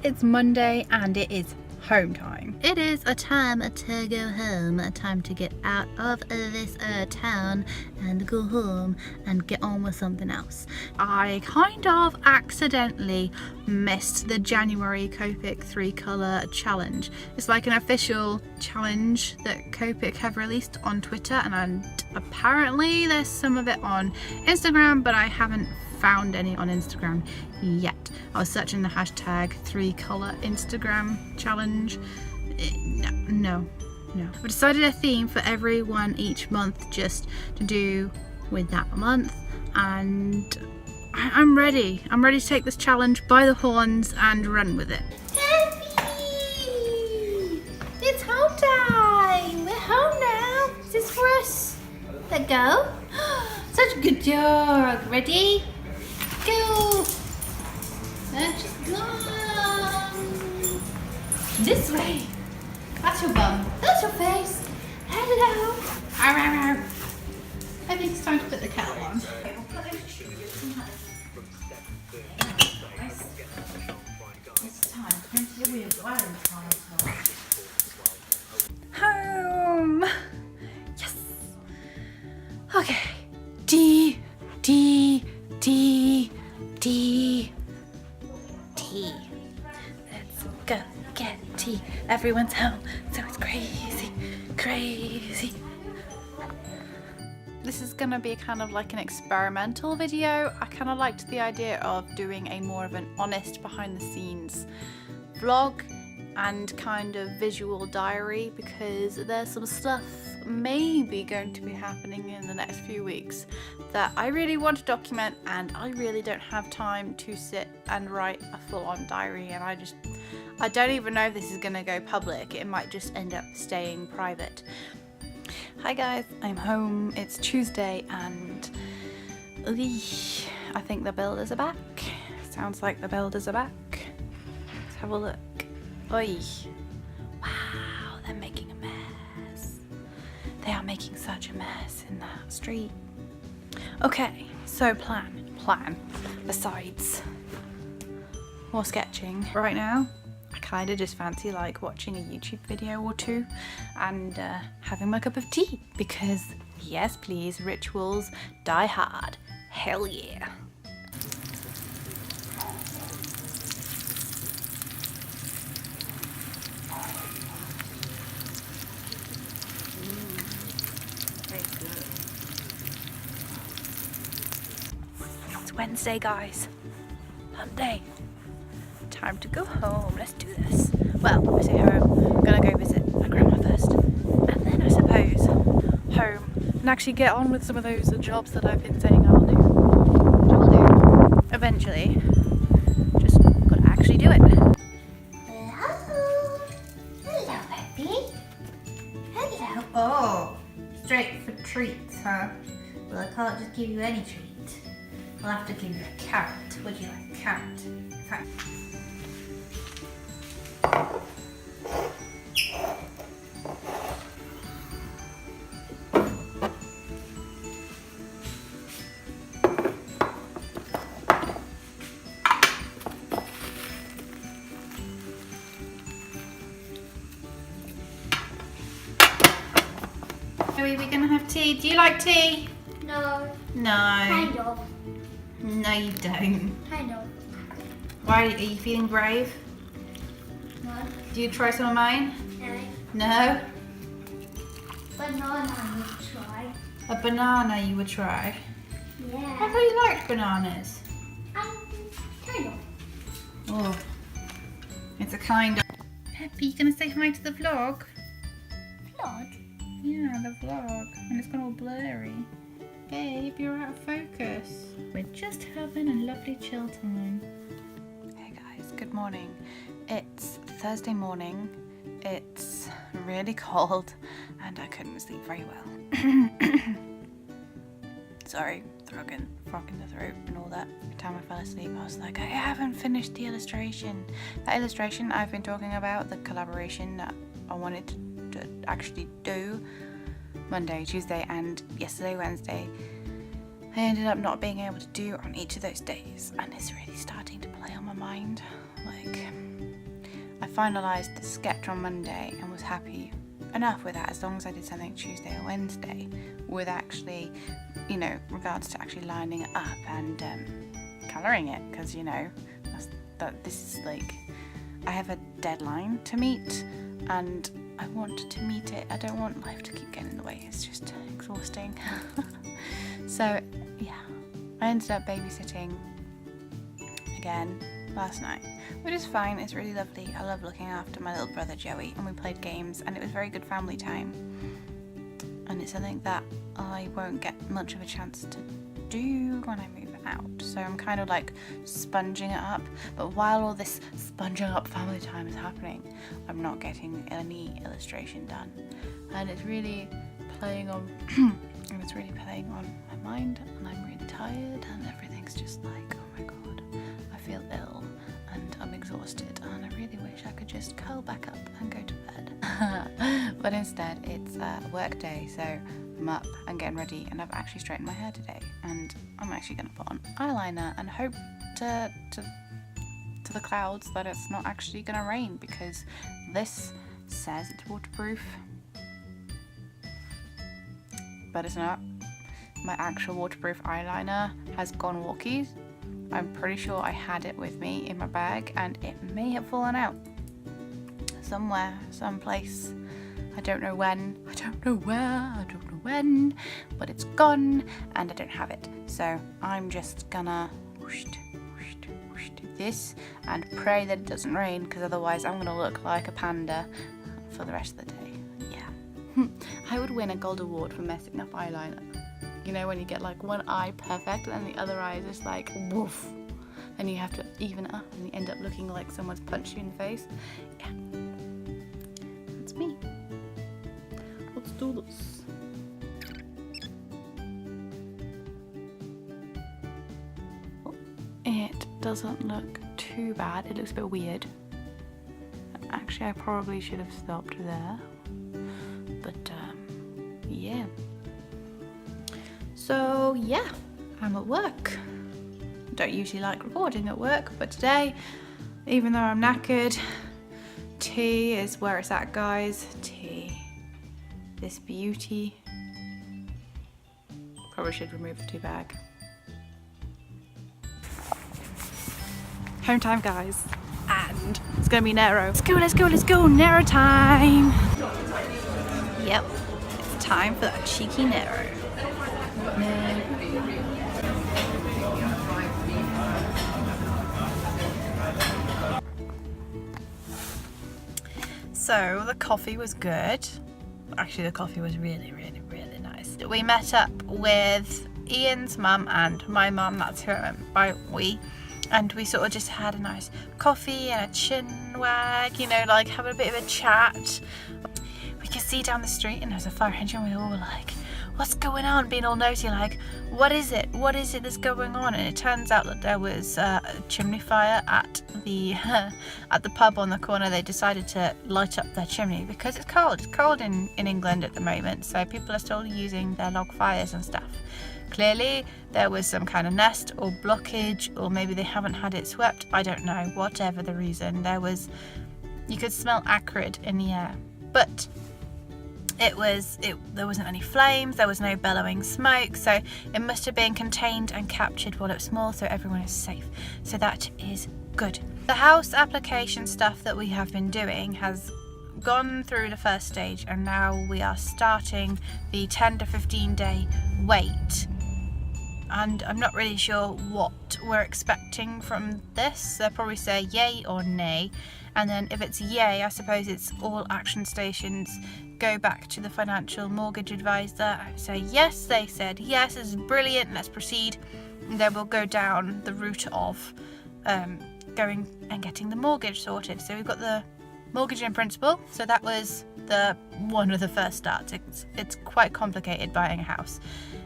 it's Monday and it is home time. It is a time to go home, a time to get out of this town and go home and get on with something else. I kind of accidentally missed the January Copic 3-colour challenge. It's like an official challenge that Copic have released on Twitter, and apparently there's some of it on Instagram, but I haven't found any on Instagram yet. I was searching the hashtag 3-colour Instagram challenge. No. We decided a theme for everyone each month just to do with that month, and I'm ready. I'm ready to take this challenge by the horns and run with it. Happy! It's home time! We're home now! Is this for us? Let go. Such a good dog. Ready? Go! And she's gone! This way! That's your bum. That's your face. Hello! Arr, arr, arr. I think it's time to put the kettle on. Home! Yes! Okay. Tea. Let's go get tea. Everyone's home, so it's crazy. This is gonna be kind of like an experimental video. I kind of liked the idea of doing a more of an honest behind the scenes vlog and kind of visual diary, because there's some stuff maybe going to be happening in the next few weeks that I really want to document, and I really don't have time to sit and write a full-on diary, and I don't even know if this is gonna go public. It might just end up staying private. Hi guys, I'm home. It's Tuesday and I think the builders are back. Sounds like the builders are back. Let's have a look. Oi. Wow, they're making a mess. They are making such a mess in that street. Okay, so plan. Besides more sketching right now, I kind of just fancy like watching a YouTube video or two and having my cup of tea, because yes please, rituals die hard. Hell yeah. It's Wednesday guys, Monday. Time to go home. Let's do this. Well, I say home. I'm gonna go visit my grandma first, and then I suppose home and actually get on with some of those jobs that I've been saying I'll do. Which I'll do eventually. Just gotta actually do it. Hello, Peppy. Hello. Oh, straight for treats, huh? Well, I can't just give you any treat. I'll have to give you a carrot. Would you like a carrot? Fine. Are we gonna have tea? Do you like tea? No. No. Kind of. No, you don't. Kind of. Why? Are you feeling brave? What? Do you try some of mine? No. No? Banana I would try. A banana you would try? I Yeah. thought you liked bananas. Kind of. Oh. It's a kind of... Peppy, you gonna say hi to the vlog? Vlog? Yeah, the vlog. And it's gone all blurry. Babe, you're out of focus. We're just having a lovely chill time. Hey guys, good morning. It's Thursday morning. It's really cold and I couldn't sleep very well. Sorry, frog in the throat and all that. Every time I fell asleep I was like, I haven't finished the illustration. That illustration I've been talking about, the collaboration that I wanted to actually do Monday, Tuesday and yesterday, Wednesday, I ended up not being able to do on each of those days, and it's really starting to play on my mind. Like, finalised the sketch on Monday and was happy enough with that, as long as I did something Tuesday or Wednesday with actually, you know, regards to actually lining it up and colouring it, because, you know, this is like, I have a deadline to meet and I want to meet it. I don't want life to keep getting in the way. It's just exhausting. So yeah, I ended up babysitting again last night, which is fine. It's really lovely. I love looking after my little brother Joey, and we played games and it was very good family time, and it's something that I won't get much of a chance to do when I move out, so I'm kind of like sponging it up. But while all this sponging up family time is happening, I'm not getting any illustration done, and it's really playing on my mind, and I'm really tired, and everything's just like, oh my god, I feel ill and I'm exhausted, and I really wish I could just curl back up and go to bed. But instead it's a work day, so I'm up and getting ready, and I've actually straightened my hair today, and I'm actually going to put on eyeliner and hope to the clouds that it's not actually going to rain, because this says it's waterproof, but it's not. My actual waterproof eyeliner has gone walkies. I'm pretty sure I had it with me in my bag, and it may have fallen out somewhere, someplace. I don't know when, I don't know where, I don't know when, but it's gone and I don't have it. So I'm just gonna whoosh, whoosh, whoosh, do this and pray that it doesn't rain, because otherwise I'm gonna look like a panda for the rest of the day. Yeah. I would win a gold award for messing up eyeliner. You know, when you get like one eye perfect and the other eye is just like woof, and you have to even it up and you end up looking like someone's punched you in the face. Yeah, that's me. Let's do this. It doesn't look too bad. It looks a bit weird. Actually, I probably should have stopped there. But yeah. So yeah, I'm at work. Don't usually like recording at work, but today, even though I'm knackered, tea is where it's at, guys. Tea. This beauty. Probably should remove the tea bag. Home time, guys. And it's gonna be Nero. Let's go, let's go, let's go, Nero time! Yep, it's time for that cheeky Nero. So the coffee was good. Actually, the coffee was really, really, really nice. We met up with Ian's mum and my mum, that's who I went by we, and we sort of just had a nice coffee and a chin wag, you know, like having a bit of a chat. We could see down the street and there was a fire engine, we were all like, what's going on? Being all nosy, like, what is it? What is it that's going on? And it turns out that there was a chimney fire at the pub on the corner. They decided to light up their chimney because it's cold. It's cold in England at the moment, so people are still using their log fires and stuff. Clearly, there was some kind of nest or blockage, or maybe they haven't had it swept. I don't know. Whatever the reason, you could smell acrid in the air, but there wasn't any flames, there was no bellowing smoke, so it must have been contained and captured while it was small, so everyone is safe. So that is good. The house application stuff that we have been doing has gone through the first stage, and now we are starting the 10 to 15 day wait. And I'm not really sure what we're expecting from this. They'll probably say yay or nay, and then if it's yay, I suppose it's all action stations go back to the financial mortgage advisor, say yes, they said yes, this is brilliant, let's proceed. And then we'll go down the route of going and getting the mortgage sorted. So we've got the mortgage in principle, so that was one of the first starts. It's quite complicated buying a house.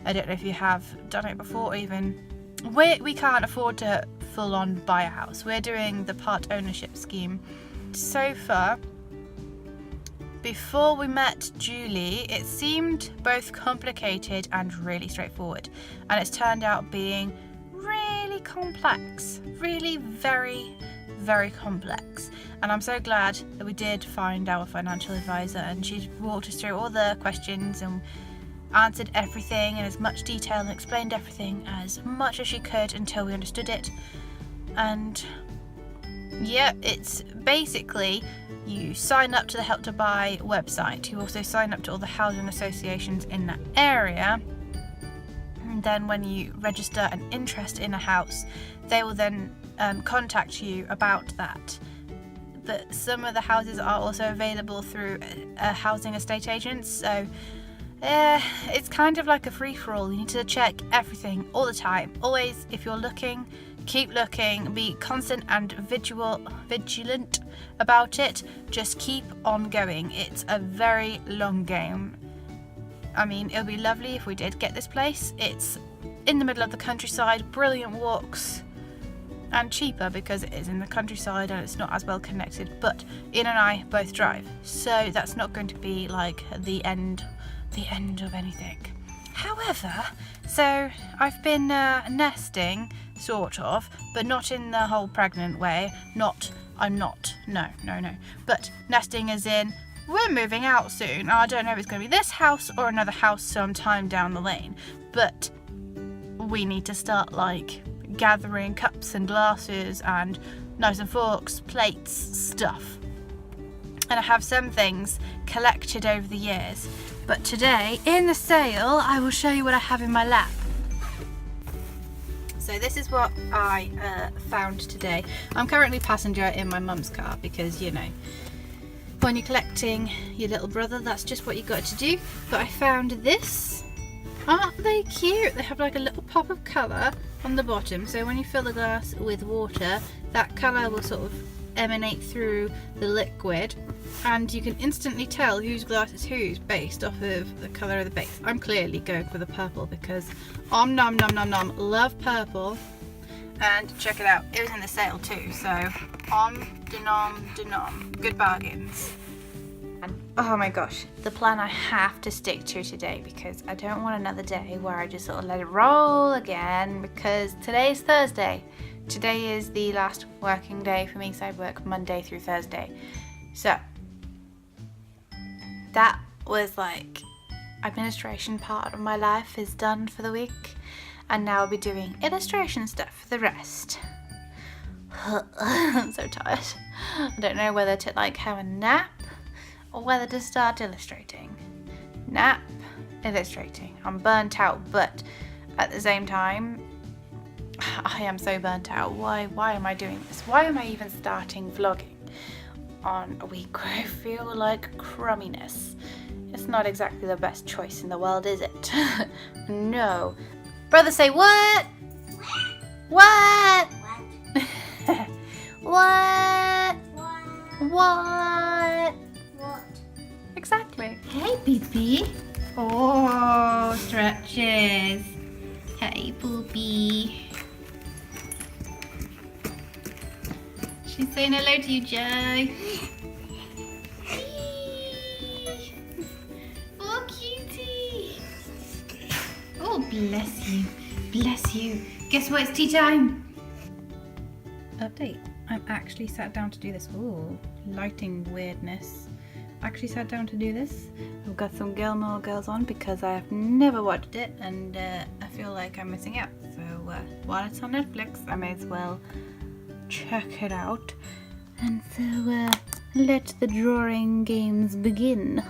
I don't know if you have done it before, or even we can't afford to full on buy a house. We're doing the part ownership scheme. So far, before we met Julie, it seemed both complicated and really straightforward, and it's turned out being really complex, really very, very complex. And I'm so glad that we did find our financial advisor, and she walked us through all the questions and answered everything in as much detail and explained everything as much as she could until we understood it. And yeah, it's basically you sign up to the Help to Buy website. You also sign up to all the housing associations in that area. And then when you register an interest in a house, they will then contact you about that. But some of the houses are also available through housing estate agents, so it's kind of like a free-for-all. You need to check everything all the time. Always, if you're looking, keep looking, be constant and vigilant about it. Just keep on going. It's a very long game. I mean, it would be lovely if we did get this place. It's in the middle of the countryside, brilliant walks, and cheaper because it is in the countryside and it's not as well connected. But Ian and I both drive, so that's not going to be like the end of anything. However, so I've been nesting, sort of, but not in the whole pregnant way. No. But nesting as in, we're moving out soon. I don't know if it's going to be this house or another house sometime down the lane, but we need to start like gathering cups and glasses and knives and forks, plates, stuff. And I have some things collected over the years. But today, in the sale, I will show you what I have in my lap. So this is what I found today. I'm currently passenger in my mum's car because, you know, when you're collecting your little brother, that's just what you got to do. But I found this. Aren't they cute? They have like a little pop of colour on the bottom. So when you fill the glass with water, that colour will sort of emanate through the liquid, and you can instantly tell whose glass is whose based off of the colour of the base. I'm clearly going for the purple because love purple. And check it out, it was in the sale too, so denom, good bargains. And oh my gosh, the plan I have to stick to today, because I don't want another day where I just sort of let it roll again, because today is Thursday. Today is the last working day for me, so I work Monday through Thursday. So that was like administration part of my life is done for the week, and now I'll be doing illustration stuff for the rest. I'm so tired. I don't know whether to like have a nap or whether to start illustrating. Nap, illustrating. I'm burnt out, but at the same time, I am so burnt out. Why am I doing this? Why am I even starting vlogging on a week where I feel like crumminess? It's not exactly the best choice in the world, is it? No. Brother, say what? What? What? What? Exactly. Hey, baby. Oh, stretches. Hey, Poopy. She's saying hello to you, Joe. Oh, cutie. Oh, bless you. Bless you. Guess what? It's tea time. Update. I'm actually sat down to do this. Ooh, lighting weirdness. Actually sat down to do this. I've got some Gilmore Girls on because I have never watched it, and I feel like I'm missing out. So while it's on Netflix, I may as well check it out. And so let the drawing games begin.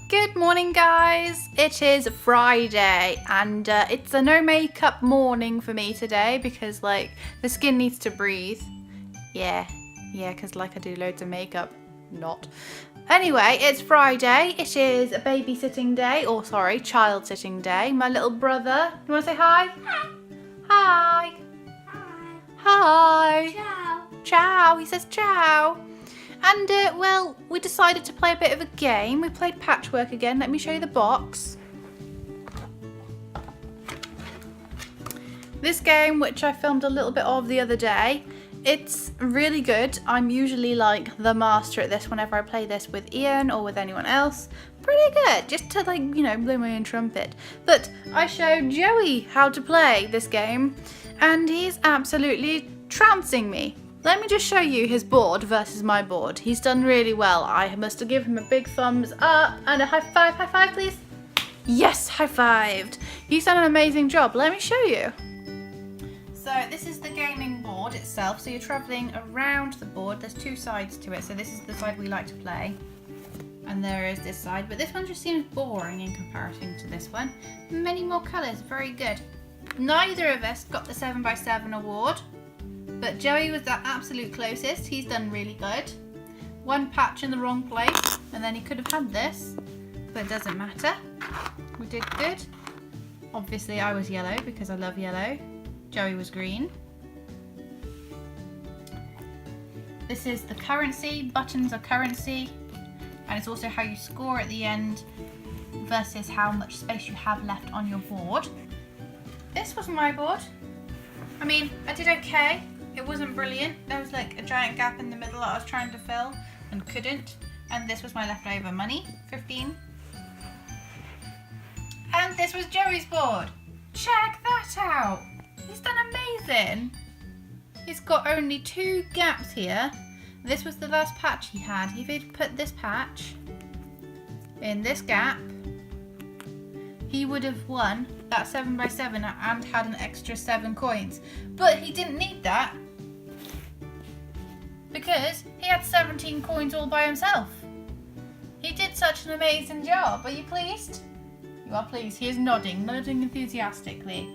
Good morning, guys. It is Friday, and it's a no makeup morning for me today because like the skin needs to breathe. Yeah, because like I do loads of makeup. Not. Anyway, it's Friday. It is a babysitting day, or sorry, child sitting day. My little brother. You want to say hi? Hi. Hi. Hi. Hi. Ciao. Ciao. He says ciao. And well, we decided to play a bit of a game. We played patchwork again. Let me show you the box. This game, which I filmed a little bit of the other day, it's really good. I'm usually like the master at this whenever I play this with Ian or with anyone else. Pretty good, just to like, you know, blow my own trumpet. But I showed Joey how to play this game, and he's absolutely trouncing me. Let me just show you his board versus my board. He's done really well. I must have given him a big thumbs up and a high five. High five, please. Yes, high fived. He's done an amazing job. Let me show you. So this is the gaming board itself. So you're traveling around the board. There's two sides to it. So this is the side we like to play. And there is this side. But this one just seems boring in comparison to this one. Many more colours. Very good. Neither of us got the 7x7 award. But Joey was the absolute closest. He's done really good. One patch in the wrong place. And then he could have had this. But it doesn't matter. We did good. Obviously I was yellow because I love yellow. Joey was green. This is the currency. Buttons are currency. And it's also how you score at the end versus how much space you have left on your board. This was my board. I mean, I did okay. It wasn't brilliant. There was like a giant gap in the middle that I was trying to fill and couldn't. And this was my leftover money, 15. And this was Joey's board. Check that out. He's done amazing. He's got only 2 gaps here. This was the last patch he had. If he'd put this patch in this gap, he would have won that 7x7 and had an extra 7 coins. But he didn't need that because he had 17 coins all by himself. He did such an amazing job. Are you pleased? You are pleased. He is nodding enthusiastically.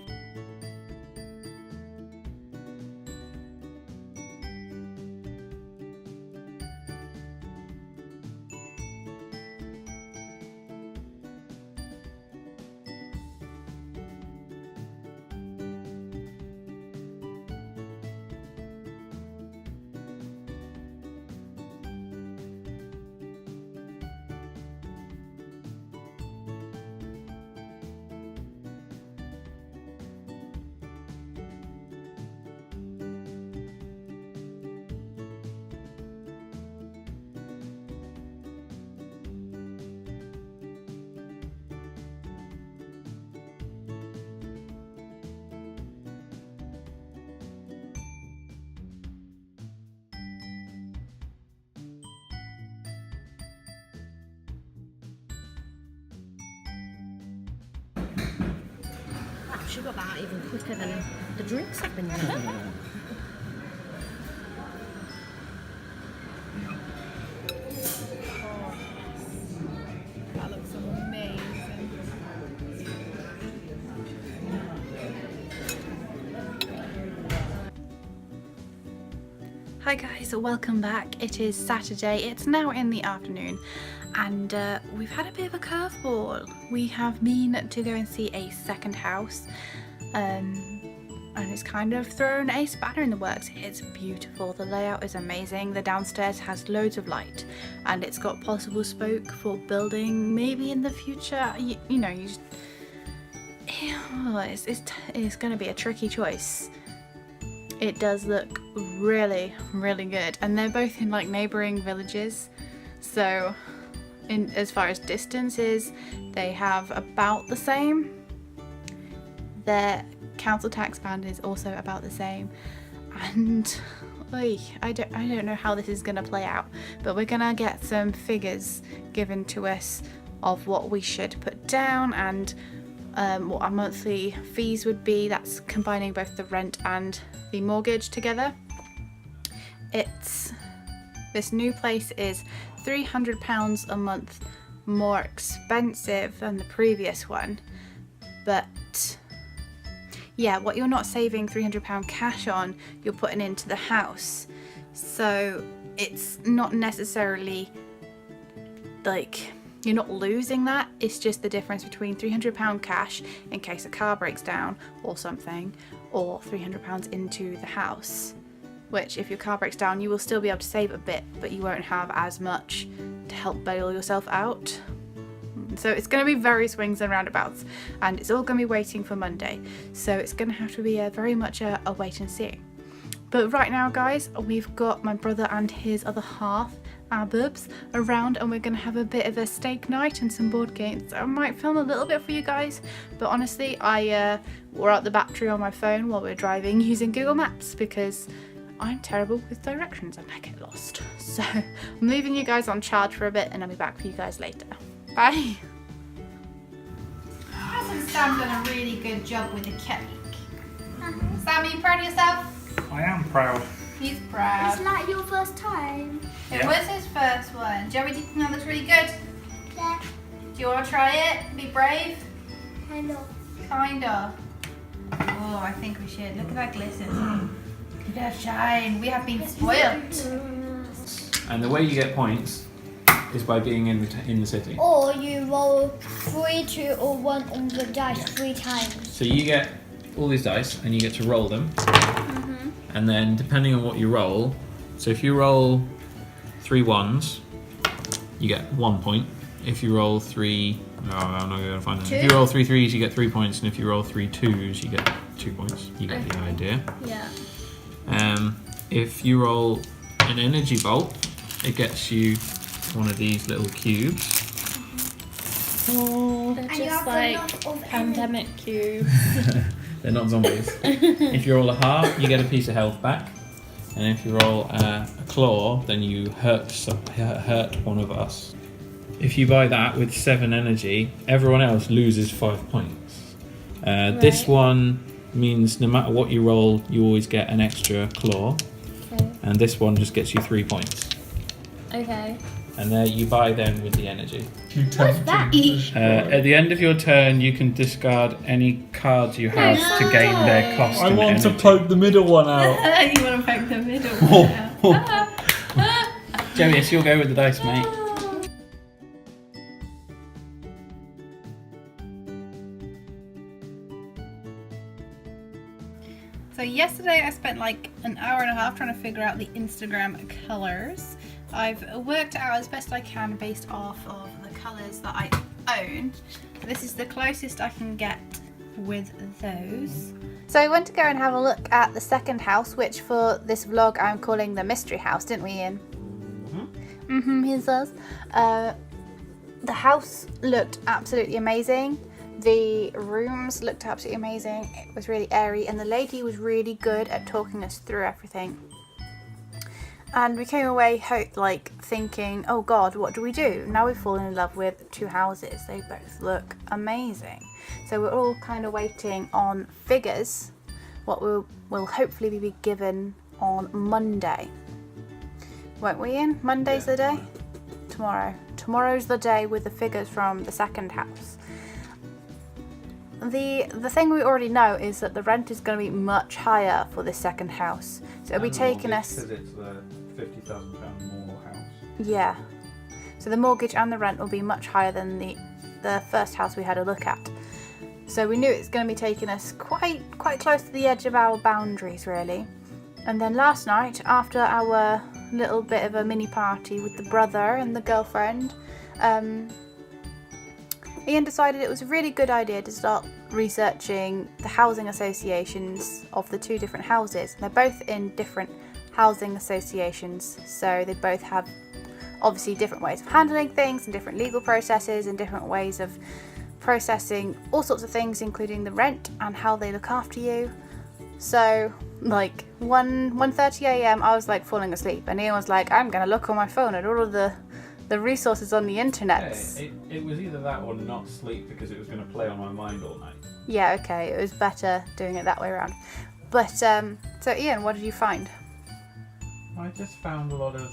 She got that even quicker than the drinks have been done. That looks amazing. Hi guys, welcome back. It is Saturday. It's now in the afternoon. And we've had a bit of a curveball. We have been to go and see a second house and it's kind of thrown a spanner in the works. It's beautiful, the layout is amazing, the downstairs has loads of light and it's got possible spoke for building maybe in the future. You know, you just, it's going to be a tricky choice. It does look really, really good and they're both in like neighbouring villages, so as far as distances, they have about the same. Their council tax band is also about the same, and I don't know how this is going to play out, but we're going to get some figures given to us of what we should put down and what our monthly fees would be. That's combining both the rent and the mortgage together. This new place is £300 a month more expensive than the previous one, but yeah, what you're not saving £300 cash on, you're putting into the house, so it's not necessarily like you're not losing that. It's just the difference between £300 cash in case a car breaks down or something, or £300 into the house, which if your car breaks down you will still be able to save a bit, but you won't have as much to help bail yourself out. So it's going to be very swings and roundabouts, and it's all going to be waiting for Monday, so it's going to have to be very much a wait and see. But right now guys, we've got my brother and his other half our boobs around, and we're going to have a bit of a steak night and some board games. I might film a little bit for you guys, but honestly I wore out the battery on my phone while we're driving using Google Maps because I'm terrible with directions and I get lost. So I'm leaving you guys on charge for a bit and I'll be back for you guys later. Bye! Hasn't Sam done a really good job with the cake? Sam, are you proud of yourself? I am proud. He's proud. It's not your first time. It was his first one. Joey, do you think that looks really good? Yeah, Do you want to try it? Be brave? I know. Kind of. Oh, I think we should. Look at that glisten. Look at that shine. We have been spoiled. And the way you get points is by being in the city. Or you roll 3, 2, or 1 on the dice 3 times. So you get all these dice and you get to roll them. And then depending on what you roll, so if you roll 3 1s, you get 1 point. If you roll 3, no, I'm not going to find them. If you roll 3 3s, you get 3 points, and if you roll 3 2s, you get 2 points. You get the idea. Yeah. If you roll an energy bolt, it gets you one of these little cubes. Oh, they're And you just have like a lot of pandemic cubes. They're not zombies. If you roll a heart, you get a piece of health back. And if you roll a claw, then you hurt one of us. If you buy that with 7 energy, everyone else loses 5 points. This one means no matter what you roll, you always get an extra claw. Okay. And this one just gets you 3 points. Okay. And there you buy them with the energy. What's that? At the end of your turn, you can discard any cards you have to gain their cost. I and want to energy. poke the middle one out. You want to poke the middle one out. Joey, it's your go with the dice, mate. So yesterday I spent like an hour and a half trying to figure out the Instagram colours. I've worked out as best I can based off of the colours that I own. This is the closest I can get with those. So I went to go and have a look at the second house, which for this vlog I'm calling the mystery house, didn't we, Ian? He says. The house looked absolutely amazing. The rooms looked absolutely amazing. It was really airy and the lady was really good at talking us through everything. And we came away thinking, oh god, what do we do? Now we've fallen in love with 2 houses. They both look amazing. So we're all kind of waiting on figures, what will hopefully be given on Monday. Won't we, Ian? Monday's the day? Tomorrow. Tomorrow's the day with the figures from the second house. The thing we already know is that the rent is going to be much higher for this second house. So it'll be taking us... Because it's the £50,000 more house. Yeah. So the mortgage and the rent will be much higher than the first house we had a look at. So we knew it's going to be taking us quite close to the edge of our boundaries, really. And then last night, after our little bit of a mini party with the brother and the girlfriend, Ian decided it was a really good idea to start researching the housing associations of the 2 different houses. They're both in different housing associations, so they both have obviously different ways of handling things and different legal processes and different ways of processing all sorts of things, including the rent and how they look after you. So like 1:30 a.m. I was like falling asleep and Ian was like, I'm gonna look on my phone at all of the resources on the internet. It was either that or not sleep because it was going to play on my mind all night. Yeah, okay, it was better doing it that way around. But so Ian, what did you find? I just found a lot of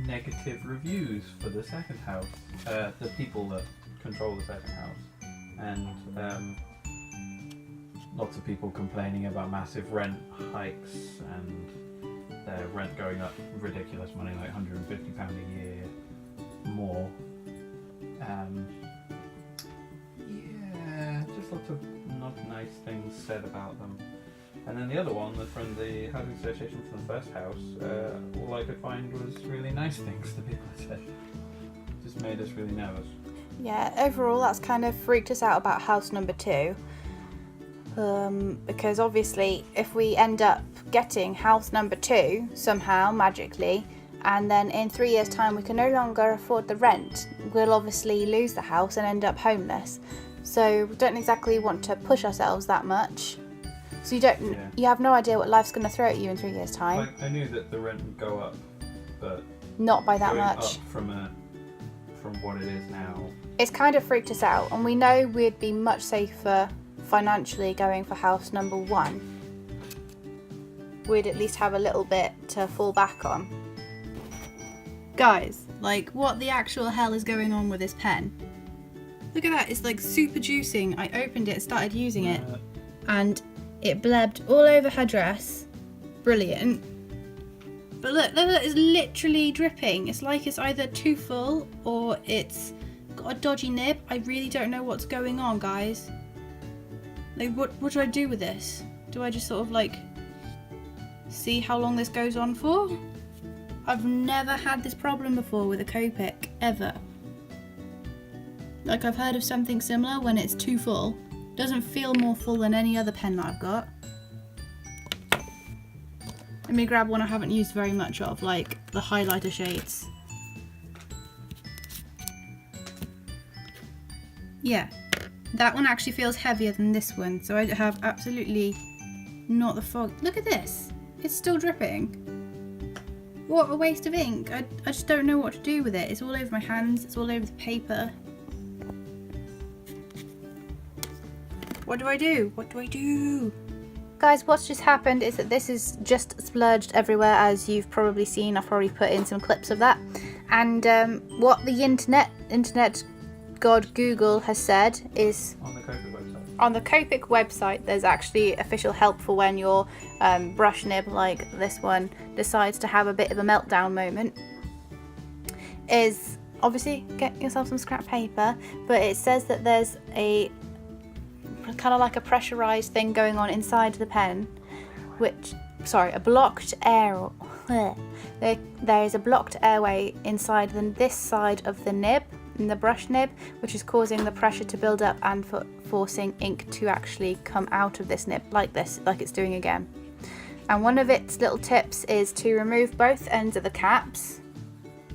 negative reviews for the second house. The people that control the second house. And lots of people complaining about massive rent hikes and their rent going up ridiculous money, like £150 a year more. Yeah, just lots of not nice things said about them. And then the other one, from the housing association from the first house, all I could find was really nice things the people had said. Just made us really nervous. Yeah, overall that's kind of freaked us out about house number 2. Because obviously if we end up getting house number 2 somehow magically and then in 3 years' time we can no longer afford the rent, we'll obviously lose the house and end up homeless. So we don't exactly want to push ourselves that much. So you have no idea what life's going to throw at you in 3 years' time. I knew that the rent would go up, but not by that going much. Up from what it is now. It's kind of freaked us out, and we know we'd be much safer financially going for house number 1. We'd at least have a little bit to fall back on. Guys, like, what the actual hell is going on with this pen? Look at that, it's like super juicing. I opened it, started using it, and it blebbed all over her dress. Brilliant. But look, it's literally dripping. It's like it's either too full or it's got a dodgy nib. I really don't know what's going on, guys. Like, what do I do with this? Do I just sort of like see how long this goes on for? I've never had this problem before with a Copic, ever. Like, I've heard of something similar when it's too full. Doesn't feel more full than any other pen that I've got. Let me grab one I haven't used very much of, like the highlighter shades. Yeah, that one actually feels heavier than this one, so I have absolutely not the fog. Look at this, it's still dripping. What a waste of ink. I just don't know what to do with it. It's all over my hands, it's all over the paper. What do I do? What do I do? Guys, what's just happened is that this is just splurged everywhere, as you've probably seen. I've probably put in some clips of that. And what the internet god Google has said is... On the Copic website. On the Copic website, there's actually official help for when your brush nib, like this one, decides to have a bit of a meltdown moment. Is obviously get yourself some scrap paper, but it says that there's a kind of like a pressurized thing going on inside the pen, a blocked air. There is a blocked airway inside this side of the nib, in the brush nib, which is causing the pressure to build up and forcing ink to actually come out of this nib like this, like it's doing again. And one of its little tips is to remove both ends of the caps,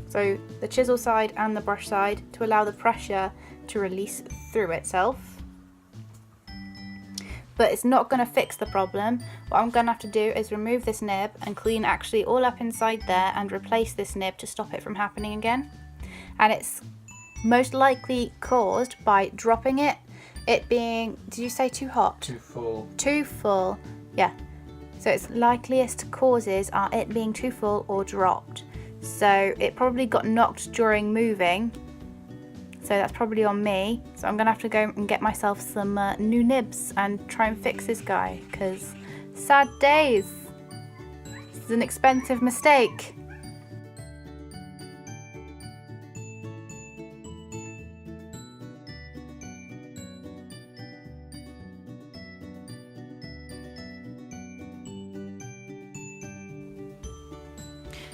so the chisel side and the brush side, to allow the pressure to release through itself. But it's not going to fix the problem. What I'm going to have to do is remove this nib and clean actually all up inside there and replace this nib to stop it from happening again. And it's most likely caused by dropping it being, did you say too hot? Too full. Too full, yeah. So its likeliest causes are it being too full or dropped. So it probably got knocked during moving. So that's probably on me. So I'm gonna have to go and get myself some new nibs and try and fix this guy, because sad days. This is an expensive mistake.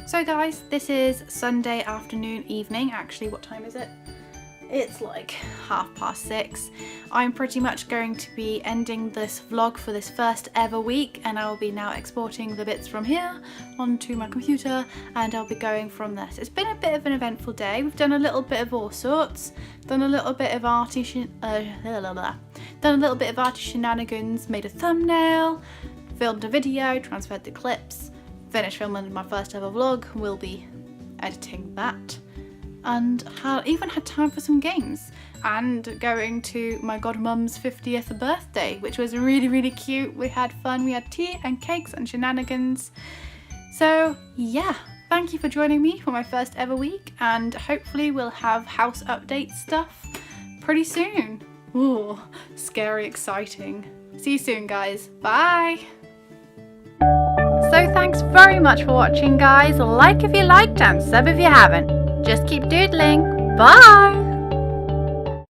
So guys, this is Sunday afternoon, evening. Actually, what time is it? It's like 6:30. I'm pretty much going to be ending this vlog for this first ever week, and I will be now exporting the bits from here onto my computer, and I'll be going from this. It's been a bit of an eventful day. We've done a little bit of all sorts, done a little bit of arty shenanigans, made a thumbnail, filmed a video, transferred the clips, finished filming my first ever vlog, will be editing that, and even had time for some games, and going to my godmum's 50th birthday, which was really, really cute. We had fun, we had tea and cakes and shenanigans. So yeah, thank you for joining me for my first ever week, and hopefully we'll have house update stuff pretty soon. Ooh, scary, exciting. See you soon, guys. Bye! So thanks very much for watching, guys. Like if you liked and sub if you haven't. Just keep doodling. Bye!